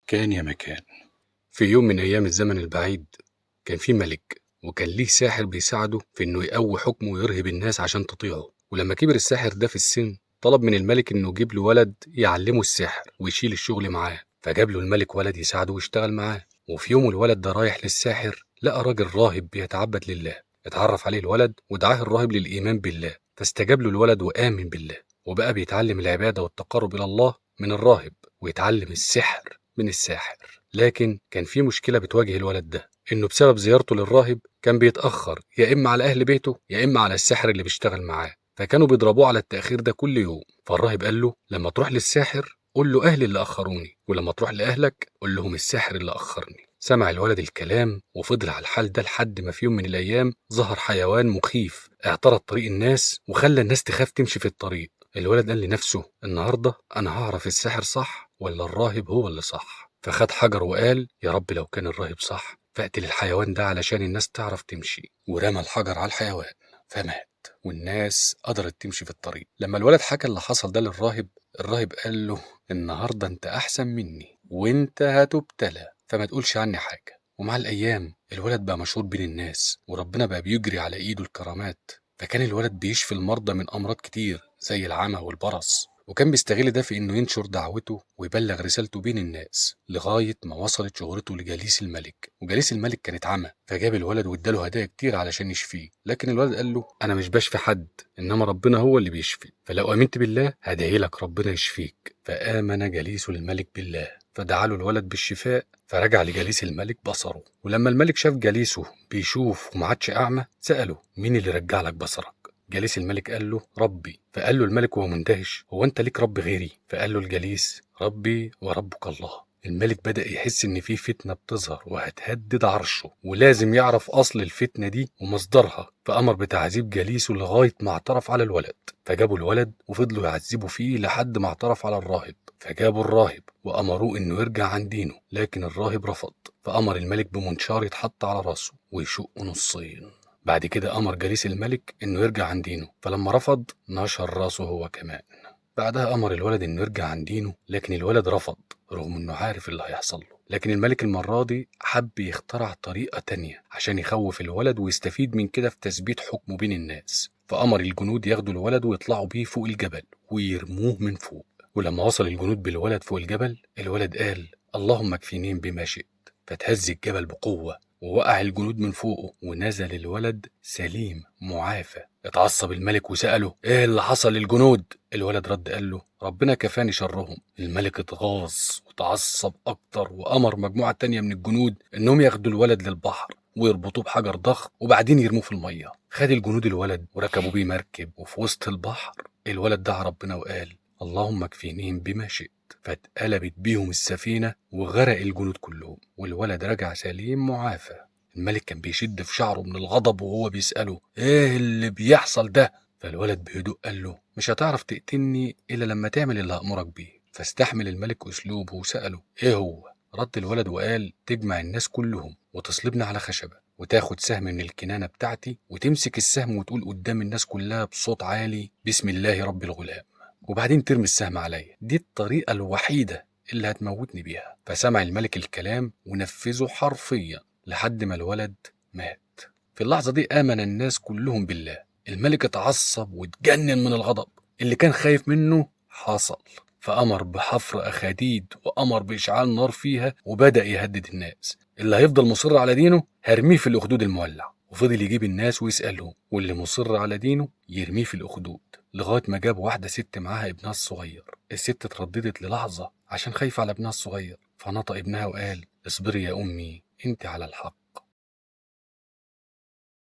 كان يا مكان. في يوم من أيام الزمن البعيد كان في ملك، وكان ليه ساحر بيساعده في إنه يقوي حكمه ويرهب الناس عشان تطيعه. ولما كبر الساحر ده في السن طلب من الملك إنه يجيب له ولد يعلمه السحر ويشيل الشغل معاه. فجاب له الملك ولد يساعده ويشتغل معاه. وفي يوم الولد ده رايح للساحر لقى راجل راهب بيتعبد لله. اتعرف عليه الولد ودعاه الراهب للإيمان بالله، فاستجاب له الولد وآمن بالله، وبقى بيتعلم العبادة والتقرب إلى الله من الراهب ويتعلم السحر من الساحر. لكن كان في مشكلة بتواجه الولد ده، إنه بسبب زيارته للراهب كان بيتأخر يا إما على أهل بيته يا إما على الساحر اللي بيشتغل معاه، فكانوا بيضربوه على التأخير ده كل يوم. فالراهب قال له لما تروح للساحر قول له أهلي اللي أخروني، ولما تروح لأهلك قول لهم الساحر اللي أخرني. سمع الولد الكلام وفضل على الحال ده لحد ما في يوم من الأيام ظهر حيوان مخيف اعترض طريق الناس وخلى الناس تخاف تمشي في الطريق. الولد قال لنفسه النهاردة أنا هعرف الساحر صح ولا الراهب هو اللي صح. فخد حجر وقال يا رب لو كان الراهب صح فاقتل الحيوان ده علشان الناس تعرف تمشي، ورمى الحجر على الحيوان فمات، والناس قدرت تمشي في الطريق. لما الولد حكى اللي حصل ده للراهب، الراهب قال له النهاردة انت أحسن مني وانت هتبتلى، فما تقولش عني حاجة. ومع الأيام الولد بقى مشهور بين الناس وربنا بقى بيجري على إيده الكرامات، فكان الولد بيشفي المرضى من أمراض كتير زي العمى والبرص، وكان بيستغل ده في إنه ينشر دعوته ويبلغ رسالته بين الناس لغاية ما وصلت شهرته لجليس الملك. وجليس الملك كانت عمى، فجاب الولد واداله هدايا كتير علشان يشفيه. لكن الولد قال له أنا مش بشفي حد، إنما ربنا هو اللي بيشفي، فلو آمنت بالله هدعي لك ربنا يشفيك. فآمن جليس الملك بالله فدعا له الولد بالشفاء، فرجع لجليس الملك بصره. ولما الملك شاف جليسه بيشوف وما عادش أعمى سأله مين اللي رجع لك بصرك؟ جليس الملك قال له ربي. فقال له الملك وهو مندهش هو انت ليك رب غيري؟ فقال له الجليس ربي وربك الله. الملك بدأ يحس ان في فتنة بتظهر وهتهدد عرشه ولازم يعرف اصل الفتنة دي ومصدرها، فأمر بتعذيب جليسه لغاية ما اعترف على الولد. فجابوا الولد وفضلوا يعذبوا فيه لحد ما اعترف على الراهب. فجابوا الراهب وأمروه انه يرجع عن دينه، لكن الراهب رفض. فأمر الملك بمنشار يتحط على راسه ويشقه نصين. بعد كده أمر جليس الملك إنه يرجع عن دينه، فلما رفض نشر راسه هو كمان. بعدها أمر الولد إنه يرجع عن دينه، لكن الولد رفض رغم إنه عارف اللي هيحصل له. لكن الملك المرة دي حب يخترع طريقة تانية عشان يخوف الولد ويستفيد من كده في تثبيت حكمه بين الناس. فأمر الجنود ياخدوا الولد ويطلعوا بيه فوق الجبل ويرموه من فوق. ولما وصل الجنود بالولد فوق الجبل الولد قال اللهم اكفينين بما شئت، فتهز الجبل بقوة ووقع الجنود من فوقه ونزل الولد سليم معافى. اتعصب الملك وسأله ايه اللي حصل للجنود؟ الولد رد قال له ربنا كفاني شرهم. الملك اتغاظ وتعصب اكتر وامر مجموعة تانية من الجنود انهم ياخدوا الولد للبحر ويربطوه بحجر ضخم وبعدين يرموه في المية. خد الجنود الولد وركبوا بيه مركب، وفي وسط البحر الولد دعا ربنا وقال اللهم اكفينيهم بما شئت، فاتقلبت بيهم السفينة وغرق الجنود كلهم والولد رجع سليم معافى. الملك كان بيشد في شعره من الغضب وهو بيسأله ايه اللي بيحصل ده؟ فالولد بهدوء قال له مش هتعرف تقتلني إلا لما تعمل اللي هأمرك بيه. فاستحمل الملك أسلوبه وسأله ايه هو؟ رد الولد وقال تجمع الناس كلهم وتصلبني على خشبة وتاخد سهم من الكنانة بتاعتي وتمسك السهم وتقول قدام الناس كلها بصوت عالي بسم الله رب الغلام، وبعدين ترمي السهم عليا. دي الطريقة الوحيدة اللي هتموتني بيها. فسمع الملك الكلام ونفذه حرفيا لحد ما الولد مات. في اللحظة دي آمن الناس كلهم بالله. الملك اتعصب واتجنن من الغضب، اللي كان خايف منه حصل، فأمر بحفر أخاديد وأمر بإشعال نار فيها وبدأ يهدد الناس. اللي هيفضل مصر على دينه هرميه في الأخدود المولع. وفضل يجيب الناس ويسألهم، واللي مصر على دينه يرميه في الأخدود، لغاية ما جاب واحدة ست معاها ابنها الصغير. الست اترددت للحظة عشان خايفة على ابنها الصغير، فنطق ابنها وقال اصبري يا أمي انت على الحق.